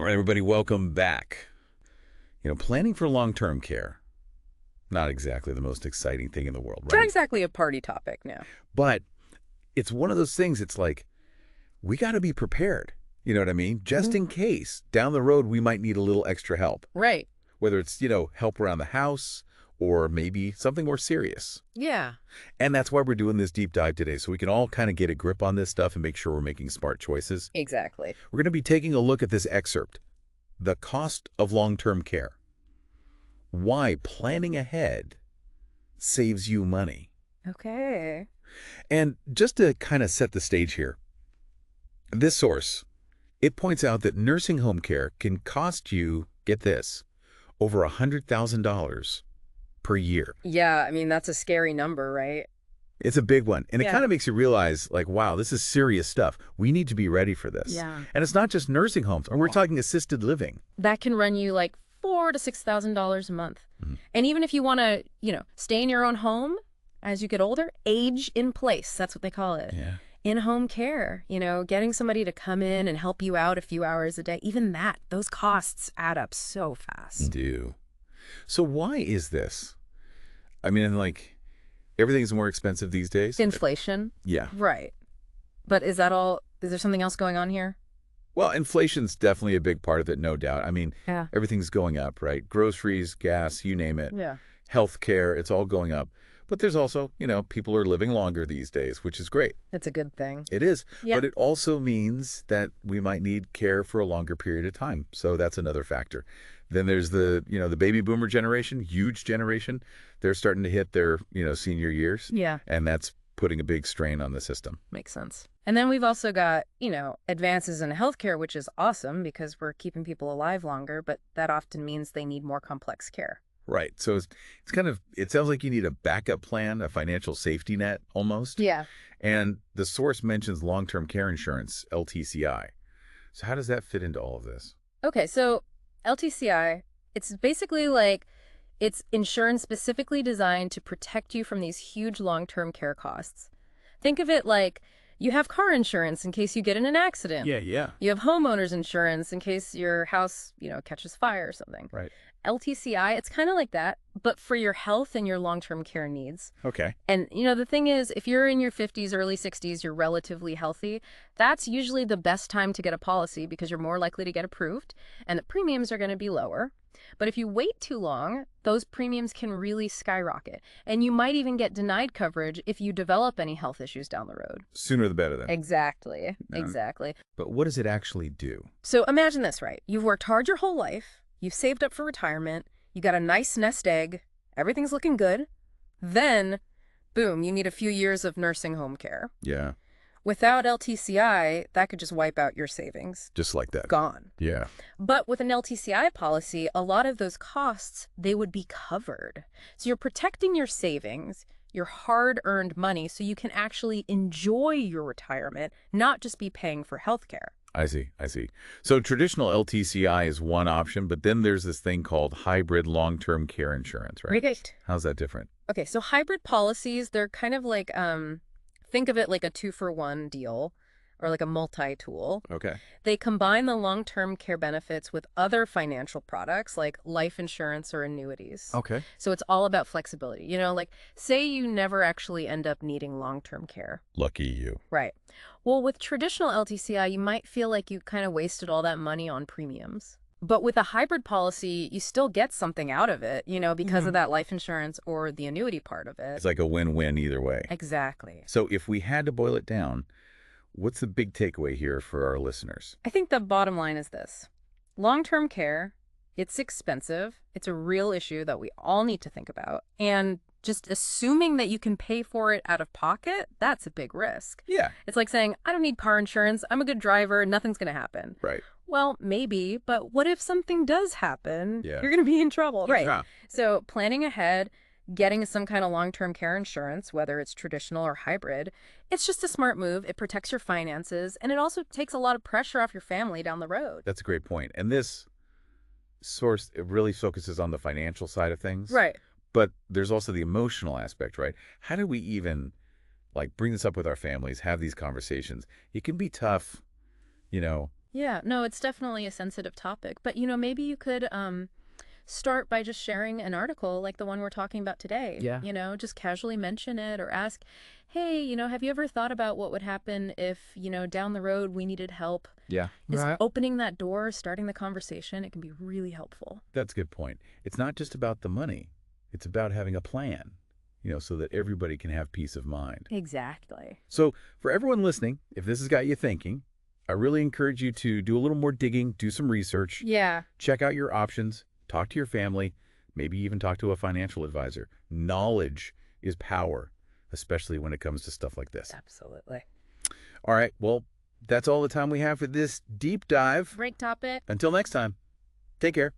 All right, everybody, welcome back. Planning for long-term care, not exactly the most exciting thing in the world, It's not right? exactly a party topic, no. But it's one of those things, it's like, we got to be prepared. You know what I mean? Just in case down the road we might need a little extra help, Right. whether it's, help around the house or maybe something more serious. Yeah. And that's why we're doing this deep dive today, so we can all kind of get a grip on this stuff and make sure we're making smart choices. Exactly. We're going to be taking a look at this excerpt, The Cost of Long-Term Care. Why planning ahead saves you money. Okay. And just to kind of set the stage here, this source, it points out that nursing home care can cost you, get this, over $100,000 per year. Yeah, I mean, that's a scary number, right? It's a big one. And it Yeah. kind of makes you realize, like, wow, this is serious stuff. We need to be ready for this. Yeah. And it's not just nursing homes. We're talking assisted living. That can run you like $4,000 to $6,000 a month. And even if you want to, stay in your own home as you get older, age in place, that's what they call it. Yeah. In-home care, getting somebody to come in and help you out a few hours a day, even that, those costs add up so fast. Do. So why is this? I mean, like, everything's more expensive these days. Inflation. Yeah. Right. But is that all? Is there something else going on here? Well, inflation's definitely a big part of it, no doubt. I mean, Yeah. everything's going up, right? Groceries, gas, you name it. Yeah. Healthcare, it's all going up. But there's also, people are living longer these days, which is great. That's a good thing. It is. Yeah. But it also means that we might need care for a longer period of time. So that's another factor. Then there's the baby boomer generation, huge generation. They're starting to hit their, senior years. Yeah. And that's putting a big strain on the system. Makes sense. And then we've also got, advances in healthcare, which is awesome because we're keeping people alive longer, but that often means they need more complex care. Right. So it's kind of, it sounds like you need a backup plan, a financial safety net almost. Yeah. And the source mentions long-term care insurance, LTCI. So how does that fit into all of this? Okay, so LTCI, it's basically like it's insurance specifically designed to protect you from these huge long-term care costs. Think of it like you have car insurance in case you get in an accident. Yeah. You have homeowner's insurance in case your house, catches fire or something. Right. LTCI, it's kind of like that, but for your health and your long-term care needs. Okay. And, the thing is, if you're in your 50s, early 60s, you're relatively healthy, that's usually the best time to get a policy because you're more likely to get approved and the premiums are going to be lower. But if you wait too long, those premiums can really skyrocket. And you might even get denied coverage if you develop any health issues down the road. Sooner the better then. Exactly. Yeah. Exactly. But what does it actually do? So imagine this, right? You've worked hard your whole life. You've saved up for retirement. You got a nice nest egg. Everything's looking good. Then, boom, you need a few years of nursing home care. Yeah. Without LTCI, that could just wipe out your savings. Just like that. Gone. Yeah. But with an LTCI policy, a lot of those costs, they would be covered. So you're protecting your savings, your hard-earned money, so you can actually enjoy your retirement, not just be paying for healthcare. I see. So traditional LTCI is one option, but then there's this thing called hybrid long-term care insurance, right? Right. How's that different? Okay, so hybrid policies, they're kind of like, think of it like a 2-for-1 deal or like a multi-tool. Okay. They combine the long-term care benefits with other financial products like life insurance or annuities. Okay. So it's all about flexibility. Like say you never actually end up needing long-term care. Lucky you. Right. Well, with traditional LTCI, you might feel like you kind of wasted all that money on premiums. But with a hybrid policy, you still get something out of it, because of that life insurance or the annuity part of it. It's like a win-win either way. Exactly. So if we had to boil it down, what's the big takeaway here for our listeners? I think the bottom line is this. Long-term care, it's expensive. It's a real issue that we all need to think about. And just assuming that you can pay for it out of pocket, that's a big risk. Yeah. It's like saying, I don't need car insurance. I'm a good driver. Nothing's going to happen. Right. Well, maybe, but what if something does happen? Yeah. You're going to be in trouble. Right. Yeah. So planning ahead, getting some kind of long-term care insurance, whether it's traditional or hybrid, it's just a smart move. It protects your finances, and it also takes a lot of pressure off your family down the road. That's a great point. And this source, it really focuses on the financial side of things. Right. But there's also the emotional aspect, right? How do we even bring this up with our families, have these conversations? It can be tough, Yeah, no, it's definitely a sensitive topic. But, you know, maybe you could start by just sharing an article like the one we're talking about today. Yeah. You know, just casually mention it or ask, hey, you know, have you ever thought about what would happen if, you know, down the road we needed help? Yeah. Is Right. opening that door, starting the conversation, it can be really helpful. That's a good point. It's not just about the money. It's about having a plan, so that everybody can have peace of mind. Exactly. So for everyone listening, if this has got you thinking, I really encourage you to do a little more digging, do some research, Yeah. check out your options, talk to your family, maybe even talk to a financial advisor. Knowledge is power, especially when it comes to stuff like this. Absolutely. All right, well, that's all the time we have for this deep dive. Great topic. Until next time, take care.